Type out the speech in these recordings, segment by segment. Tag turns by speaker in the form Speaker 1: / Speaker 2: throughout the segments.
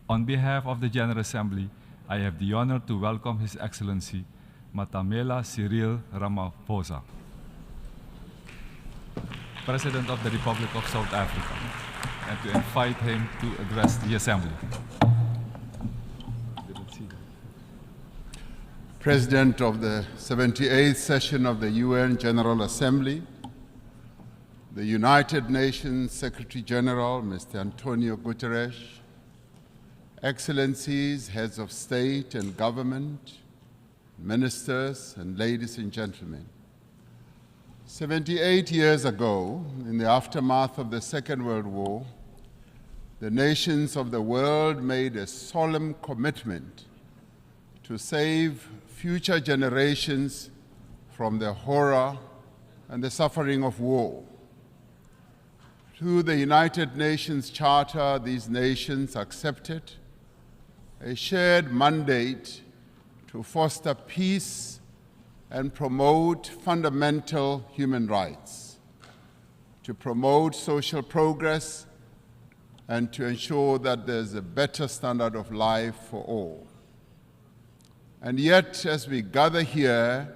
Speaker 1: On behalf of the General Assembly, I have the honor to welcome His Excellency, Matamela Cyril Ramaphosa, President of the Republic of South Africa, and to invite him to address the Assembly.
Speaker 2: President of the 78th session of the UN General Assembly, the United Nations Secretary General, Mr. Antonio Guterres, Excellencies, heads of state and government, ministers, and ladies and gentlemen. 78 years ago, in the aftermath of the Second World War, the nations of the world made a solemn commitment to save future generations from the horror and the suffering of war. Through the United Nations Charter, these nations accepted a shared mandate to foster peace and promote fundamental human rights, to promote social progress, and to ensure that there's a better standard of life for all. And yet, as we gather here,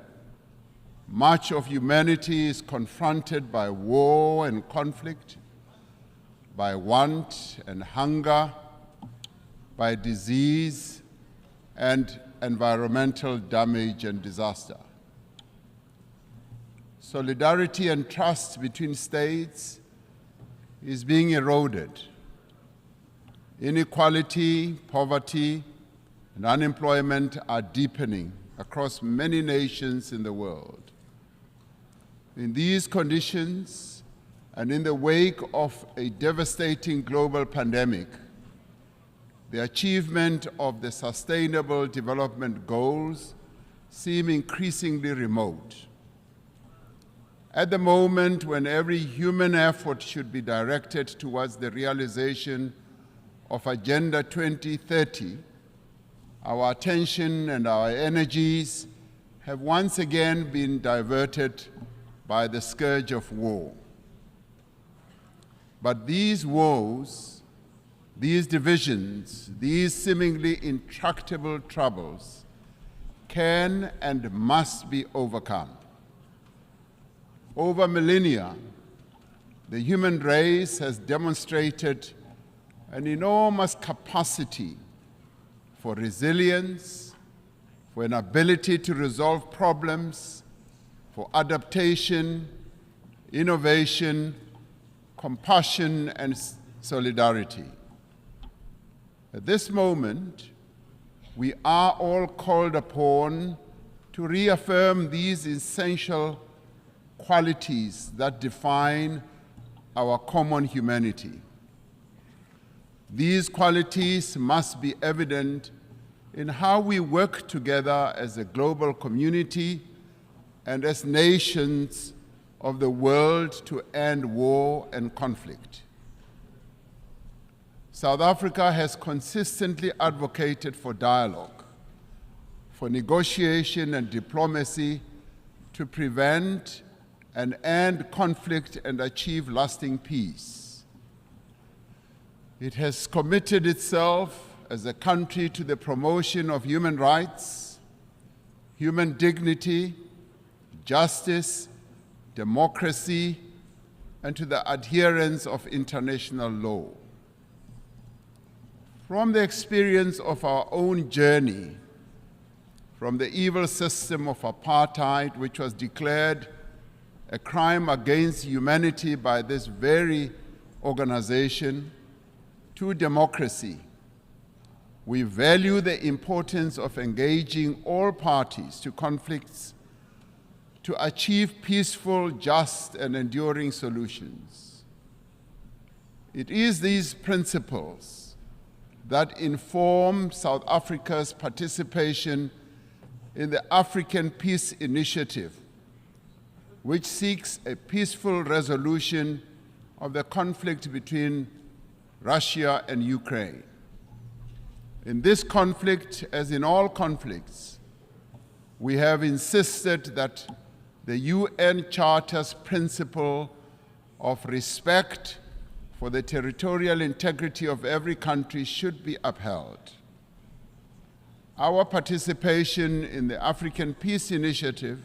Speaker 2: much of humanity is confronted by war and conflict, by want and hunger, by disease and environmental damage and disaster. Solidarity and trust between states is being eroded. Inequality, poverty, and unemployment are deepening across many nations in the world. In these conditions, and in the wake of a devastating global pandemic, the achievement of the Sustainable Development Goals seem increasingly remote. At the moment when every human effort should be directed towards the realization of Agenda 2030, our attention and our energies have once again been diverted by the scourge of war. But these woes, these divisions, these seemingly intractable troubles can and must be overcome. Over millennia, the human race has demonstrated an enormous capacity for resilience, for an ability to resolve problems, for adaptation, innovation, compassion, and solidarity. At this moment, we are all called upon to reaffirm these essential qualities that define our common humanity. These qualities must be evident in how we work together as a global community and as nations of the world to end war and conflict. South Africa has consistently advocated for dialogue, for negotiation and diplomacy to prevent and end conflict and achieve lasting peace. It has committed itself as a country to the promotion of human rights, human dignity, justice, democracy, and to the adherence of international law. From the experience of our own journey, from the evil system of apartheid, which was declared a crime against humanity by this very organization, to democracy, we value the importance of engaging all parties to conflicts to achieve peaceful, just, and enduring solutions. It is these principles that inform South Africa's participation in the African Peace Initiative, which seeks a peaceful resolution of the conflict between Russia and Ukraine. In this conflict, as in all conflicts, we have insisted that the UN Charter's principle of respect for the territorial integrity of every country should be upheld. Our participation in the African Peace Initiative,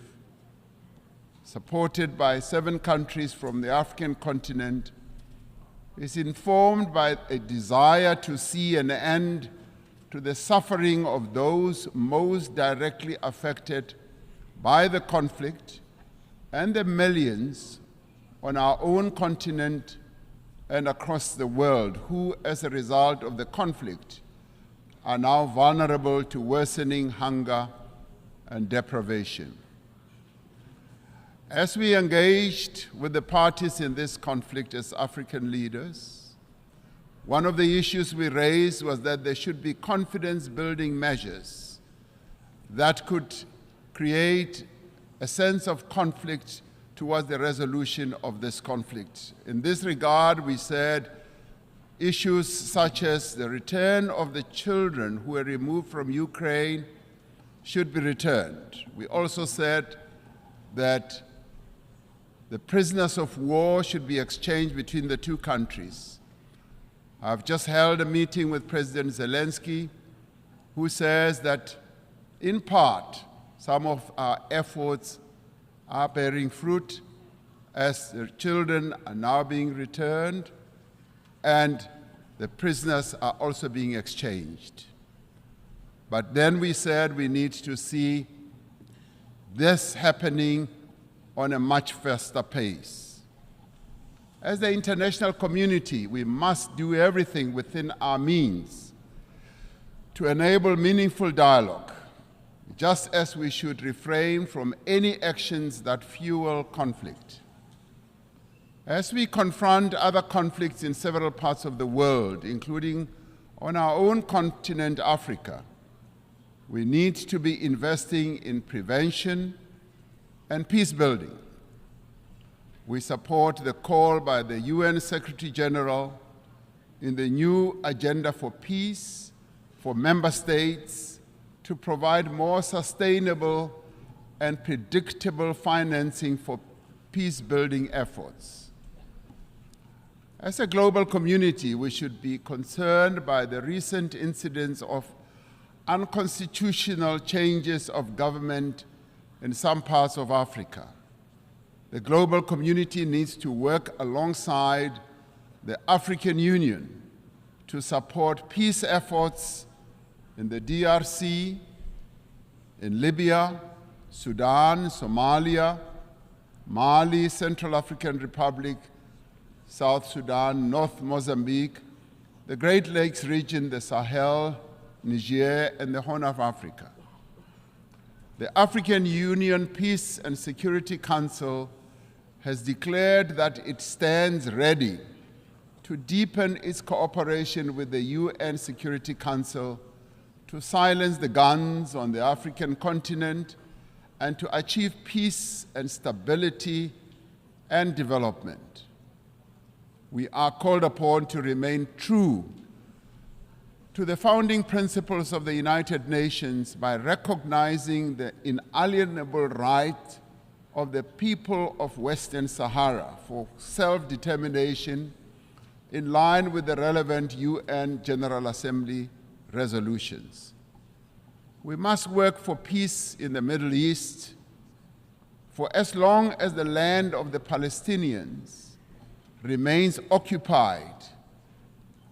Speaker 2: supported by 7 countries from the African continent, is informed by a desire to see an end to the suffering of those most directly affected by the conflict and the millions on our own continent and across the world who, as a result of the conflict, are now vulnerable to worsening hunger and deprivation. As we engaged with the parties in this conflict as African leaders, one of the issues we raised was that there should be confidence-building measures that could create a sense of conflict towards the resolution of this conflict. In this regard, we said issues such as the return of the children who were removed from Ukraine should be returned. We also said that the prisoners of war should be exchanged between the 2 countries. I've just held a meeting with President Zelensky, who says that, in part, some of our efforts are bearing fruit as the children are now being returned and the prisoners are also being exchanged. But then we said we need to see this happening on a much faster pace. As the international community, we must do everything within our means to enable meaningful dialogue, just as we should refrain from any actions that fuel conflict. As we confront other conflicts in several parts of the world, including on our own continent, Africa, we need to be investing in prevention and peace building. We support the call by the UN Secretary General in the new Agenda for Peace for member states to provide more sustainable and predictable financing for peace-building efforts. As a global community, we should be concerned by the recent incidents of unconstitutional changes of government in some parts of Africa. The global community needs to work alongside the African Union to support peace efforts in the DRC, in Libya, Sudan, Somalia, Mali, Central African Republic, South Sudan, North Mozambique, the Great Lakes region, the Sahel, Niger, and the Horn of Africa. The African Union Peace and Security Council has declared that it stands ready to deepen its cooperation with the UN Security Council to silence the guns on the African continent and to achieve peace and stability and development. We are called upon to remain true to the founding principles of the United Nations by recognizing the inalienable right of the people of Western Sahara for self-determination in line with the relevant UN General Assembly resolutions. We must work for peace in the Middle East for as long as the land of the Palestinians remains occupied,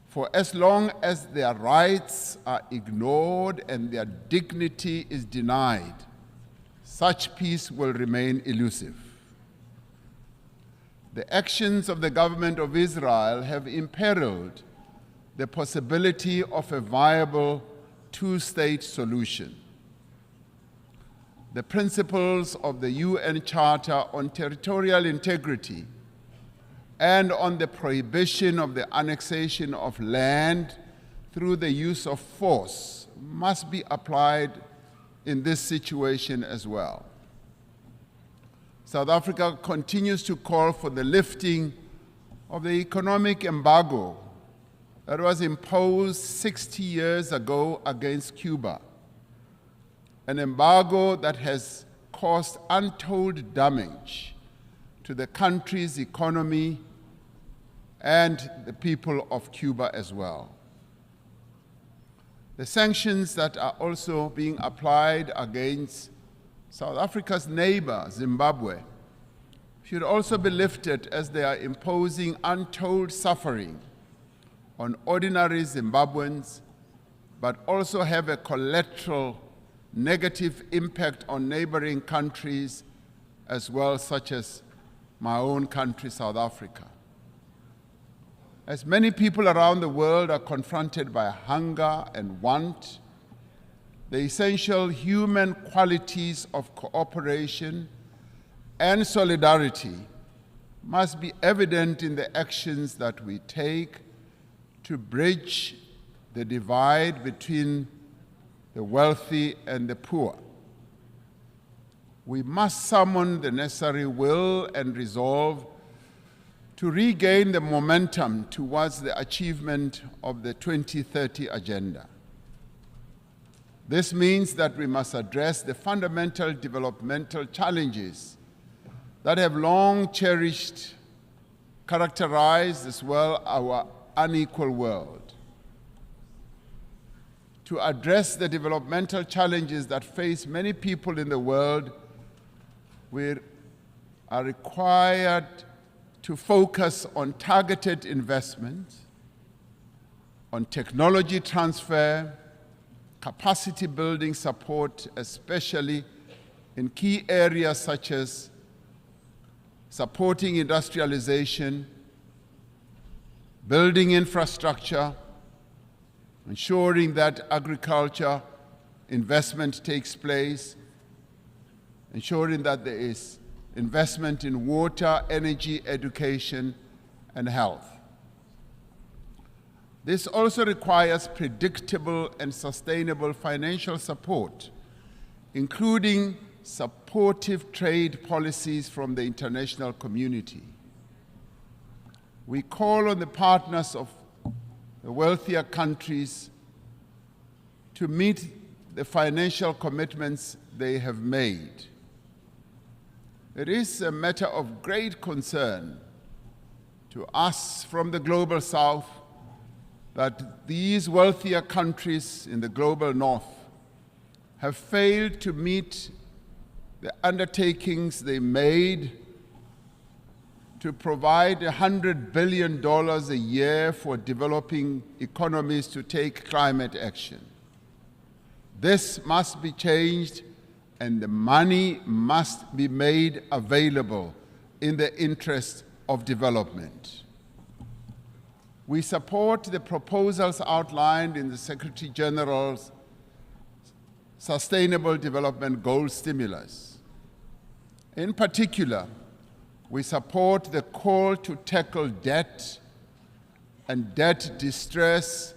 Speaker 2: for as long as their rights are ignored and their dignity is denied, such peace will remain elusive. The actions of the government of Israel have imperiled the possibility of a viable 2-state solution. The principles of the UN Charter on Territorial Integrity and on the prohibition of the annexation of land through the use of force must be applied in this situation as well. South Africa continues to call for the lifting of the economic embargo that was imposed 60 years ago against Cuba, an embargo that has caused untold damage to the country's economy and the people of Cuba as well. The sanctions that are also being applied against South Africa's neighbor, Zimbabwe, should also be lifted as they are imposing untold suffering on ordinary Zimbabweans, but also have a collateral negative impact on neighboring countries as well, such as my own country, South Africa. As many people around the world are confronted by hunger and want, the essential human qualities of cooperation and solidarity must be evident in the actions that we take to bridge the divide between the wealthy and the poor. We must summon the necessary will and resolve to regain the momentum towards the achievement of the 2030 agenda. This means that we must address the fundamental developmental challenges that have long characterized as well our unequal world. To address the developmental challenges that face many people in the world, we are required to focus on targeted investment, on technology transfer, capacity building support, especially in key areas such as supporting industrialization, building infrastructure, ensuring that agriculture investment takes place, ensuring that there is investment in water, energy, education, and health. This also requires predictable and sustainable financial support, including supportive trade policies from the international community. We call on the partners of the wealthier countries to meet the financial commitments they have made. It is a matter of great concern to us from the Global South that these wealthier countries in the Global North have failed to meet the undertakings they made to provide $100 billion a year for developing economies to take climate action. This must be changed, and the money must be made available in the interest of development. We support the proposals outlined in the Secretary General's Sustainable Development Goals stimulus. In particular, we support the call to tackle debt and debt distress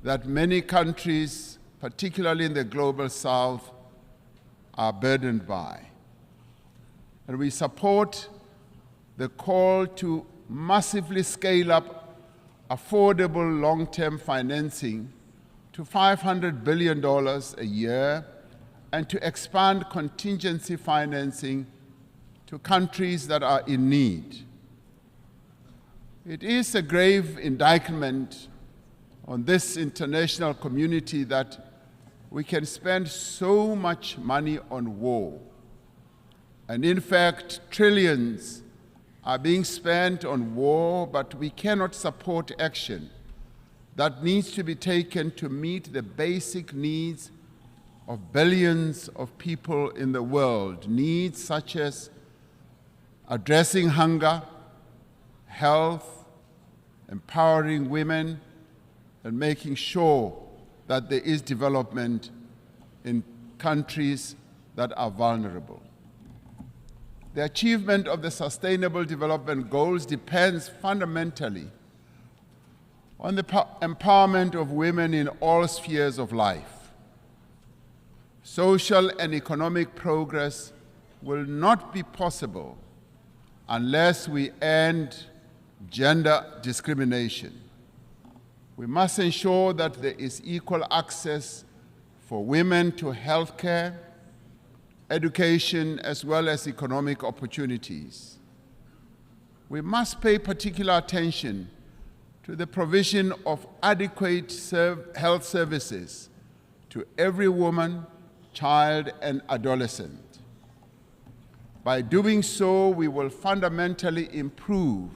Speaker 2: that many countries, particularly in the Global South, are burdened by. And we support the call to massively scale up affordable long-term financing to $500 billion a year and to expand contingency financing to countries that are in need. It is a grave indictment on this international community that we can spend so much money on war. And in fact, trillions are being spent on war, but we cannot support action that needs to be taken to meet the basic needs of billions of people in the world, needs such as addressing hunger, health, empowering women, and making sure that there is development in countries that are vulnerable. The achievement of the Sustainable Development Goals depends fundamentally on the empowerment of women in all spheres of life. Social and economic progress will not be possible unless we end gender discrimination. We must ensure that there is equal access for women to health care, education, as well as economic opportunities. we must pay particular attention to the provision of adequate health services to every woman, child, and adolescent. By doing so, we will fundamentally improve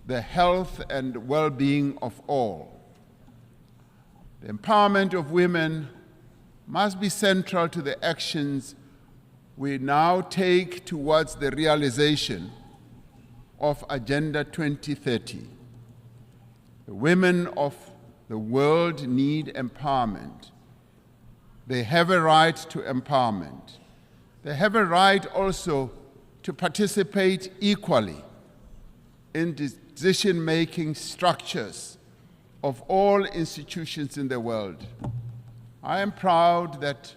Speaker 2: the health and well-being of all. The empowerment of women must be central to the actions we now take towards the realization of Agenda 2030. The women of the world need empowerment. They have a right to empowerment. They have a right also to participate equally in decision-making structures of all institutions in the world. I am proud that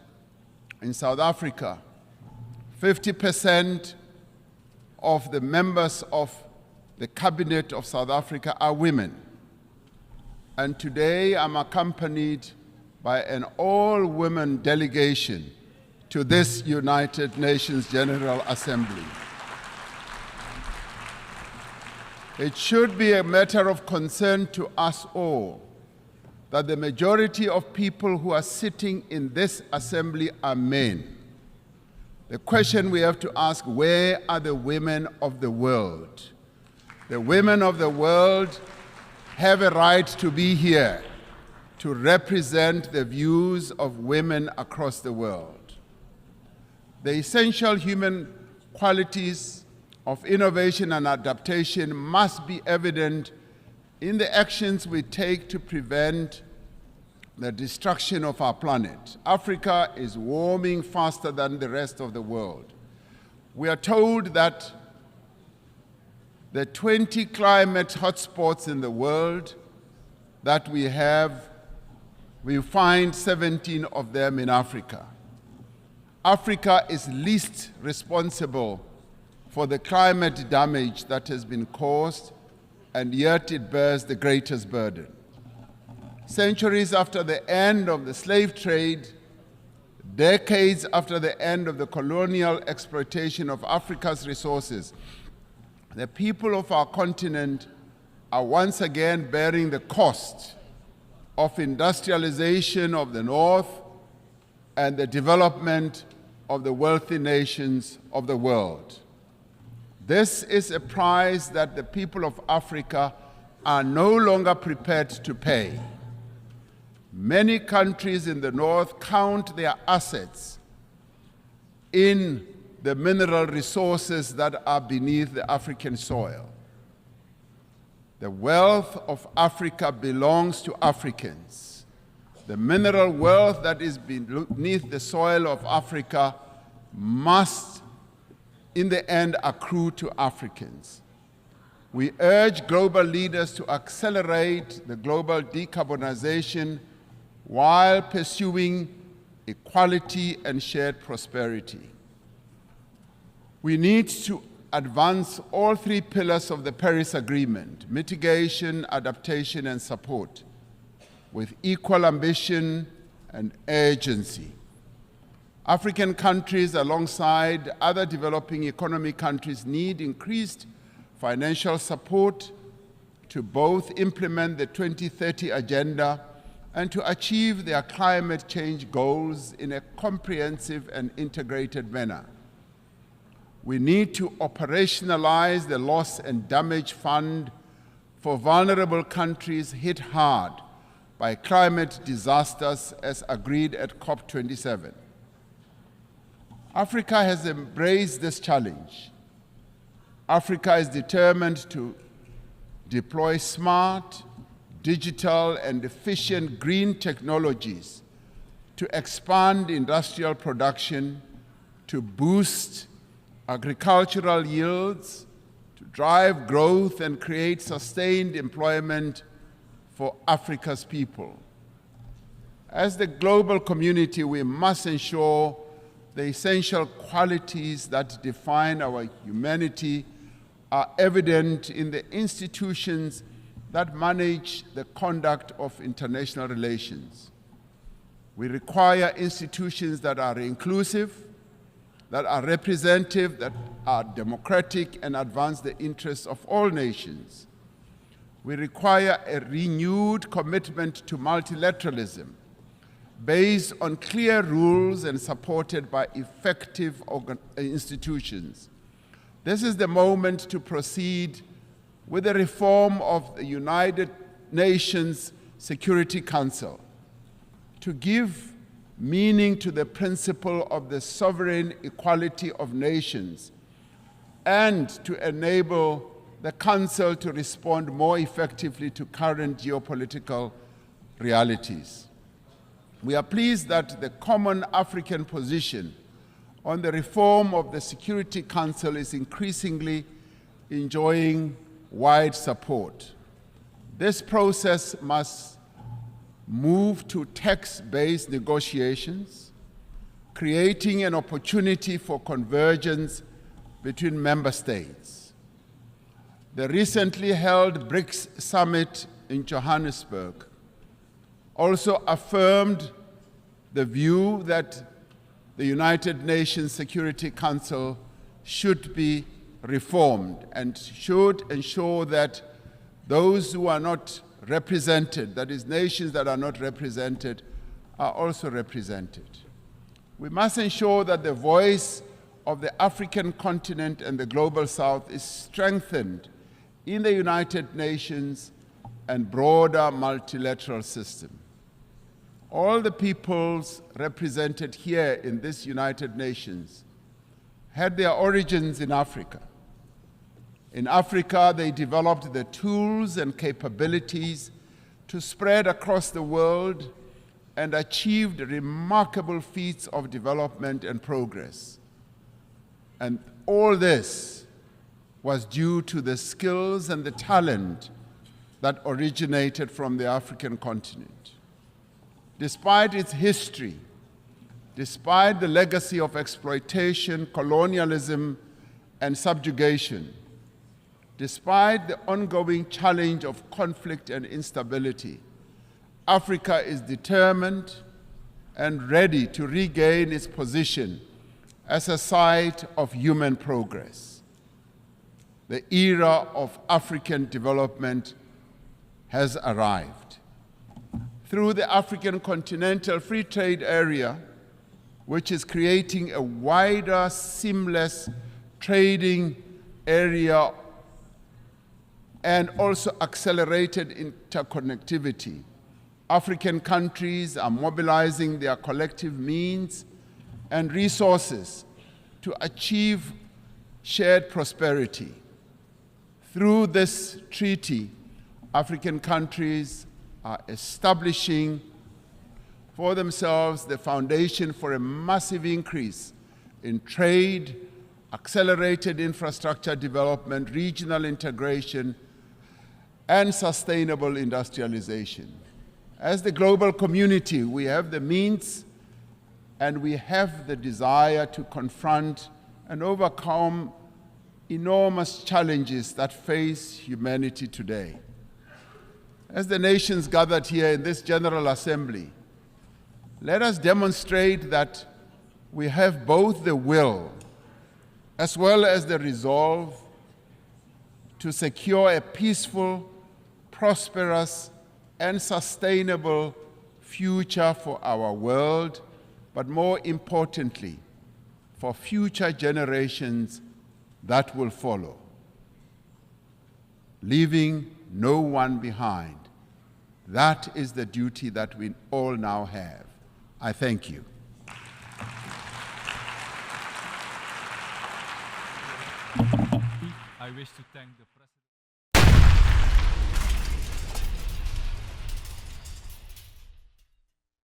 Speaker 2: in South Africa, 50% of the members of the Cabinet of South Africa are women. And today I'm accompanied by an all-women delegation to this United Nations General Assembly. It should be a matter of concern to us all that the majority of people who are sitting in this assembly are men. The question we have to ask, where are the women of the world? The women of the world have a right to be here to represent the views of women across the world. The essential human qualities of innovation and adaptation must be evident in the actions we take to prevent the destruction of our planet. Africa is warming faster than the rest of the world. We are told that the 20 climate hotspots in the world that we have, we find 17 of them in Africa. Africa is least responsible for the climate damage that has been caused, and yet it bears the greatest burden. Centuries after the end of the slave trade, decades after the end of the colonial exploitation of Africa's resources, the people of our continent are once again bearing the cost of industrialization of the North and the development of the wealthy nations of the world. This is a price that the people of Africa are no longer prepared to pay. Many countries in the North count their assets in the mineral resources that are beneath the African soil. The wealth of Africa belongs to Africans. The mineral wealth that is beneath the soil of Africa must, in the end, accrue to Africans. We urge global leaders to accelerate the global decarbonization while pursuing equality and shared prosperity. We need to advance all three pillars of the Paris Agreement: mitigation, adaptation, and support, with equal ambition and urgency. African countries, alongside other developing economy countries, need increased financial support to both implement the 2030 Agenda and to achieve their climate change goals in a comprehensive and integrated manner. We need to operationalize the Loss and Damage Fund for vulnerable countries hit hard by climate disasters as agreed at COP27. Africa has embraced this challenge. Africa is determined to deploy smart, digital, and efficient green technologies to expand industrial production, to boost agricultural yields, to drive growth and create sustained employment for Africa's people. As the global community, we must ensure the essential qualities that define our humanity are evident in the institutions that manage the conduct of international relations. We require institutions that are inclusive, that are representative, that are democratic, and advance the interests of all nations. We require a renewed commitment to multilateralism based on clear rules and supported by effective institutions. This is the moment to proceed with the reform of the United Nations Security Council, to give meaning to the principle of the sovereign equality of nations, and to enable the Council to respond more effectively to current geopolitical realities. We are pleased that the common African position on the reform of the Security Council is increasingly enjoying wide support. This process must move to text-based negotiations, creating an opportunity for convergence between member states. The recently held BRICS summit in Johannesburg also affirmed the view that the United Nations Security Council should be reformed and should ensure that those who are not represented, that is, nations that are not represented, are also represented. We must ensure that the voice of the African continent and the Global South is strengthened in the United Nations and broader multilateral system. All the peoples represented here in this United Nations had their origins in Africa. In Africa, they developed the tools and capabilities to spread across the world and achieved remarkable feats of development and progress. And all this was due to the skills and the talent that originated from the African continent. Despite its history, despite the legacy of exploitation, colonialism, and subjugation, despite the ongoing challenge of conflict and instability, Africa is determined and ready to regain its position as a site of human progress. The era of African development has arrived. Through the African Continental Free Trade Area, which is creating a wider, seamless trading area and also accelerated interconnectivity, African countries are mobilizing their collective means and resources to achieve shared prosperity. Through this treaty, African countries are establishing for themselves the foundation for a massive increase in trade, accelerated infrastructure development, regional integration, and sustainable industrialization. As the global community, we have the means and we have the desire to confront and overcome enormous challenges that face humanity today. As the nations gathered here in this General Assembly, let us demonstrate that we have both the will as well as the resolve to secure a peaceful, prosperous, and sustainable future for our world, but more importantly, for future generations that will follow, leaving no one behind. That is the duty that we all now have. I thank you.
Speaker 1: I wish to thank the